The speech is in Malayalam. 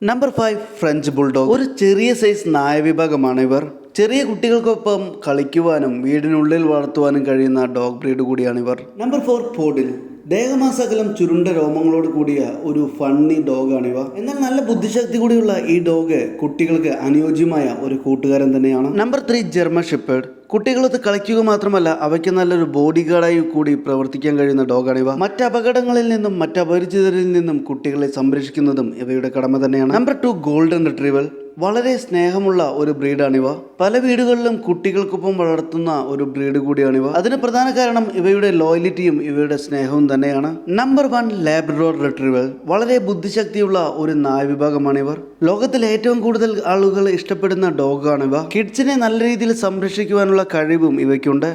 Number 5 French bulldog. ഒരു ചെറിയ സൈസ് നായ വിഭാഗമാണ് ഇവർ. ചെറിയ കുട്ടികൾക്കൊപ്പം കളിക്കുവാനും വീടിനുള്ളിൽ വളർത്തുവാനും കഴിയുന്ന ഡോഗ് ബ്രീഡ് കൂടിയാണ് ഇവർ. നമ്പർ 4 പോഡിൽ. ദേഹമാസകലം ചുരുണ്ട രോമങ്ങളോട് കൂടിയ ഒരു ഫണ്ണി ഡോഗാണിവ. എന്നാൽ നല്ല ബുദ്ധിശക്തി കൂടിയുള്ള ഈ ഡോഗ് കുട്ടികൾക്ക് അനുയോജ്യമായ ഒരു കൂട്ടുകാരൻ തന്നെയാണ്. Number 3 German shepherd. കുട്ടികളൊത്ത് കളിക്കുക മാത്രമല്ല അവയ്ക്ക് നല്ലൊരു ബോഡി ഗാർഡായി കൂടി പ്രവർത്തിക്കാൻ കഴിയുന്ന ഡോഗാണിവ. മറ്റ് അപകടങ്ങളിൽ നിന്നും മറ്റ് അപരിചിതരിൽ നിന്നും കുട്ടികളെ സംരക്ഷിക്കുന്നതും ഇവയുടെ കടമ തന്നെയാണ്. Number 2 golden retrieval. വളരെ സ്നേഹമുള്ള ഒരു ബ്രീഡാണിവ. പല വീടുകളിലും കുട്ടികൾക്കൊപ്പം വളർത്തുന്ന ഒരു ബ്രീഡ് കൂടിയാണിവ. അതിന് പ്രധാന കാരണം ഇവയുടെ ലോയലിറ്റിയും ഇവയുടെ സ്നേഹവും തന്നെയാണ്. Number 1 Labrador retrieval. വളരെ ബുദ്ധിശക്തിയുള്ള ഒരു നായ വിഭാഗമാണിവർ. ലോകത്തിൽ ഏറ്റവും കൂടുതൽ ആളുകൾ ഇഷ്ടപ്പെടുന്ന ഡോഗാണിവ. കിഡ്സിനെ നല്ല രീതിയിൽ സംരക്ഷിക്കുവാനുള്ള കഴിവും ഇവയ്ക്കുണ്ട്.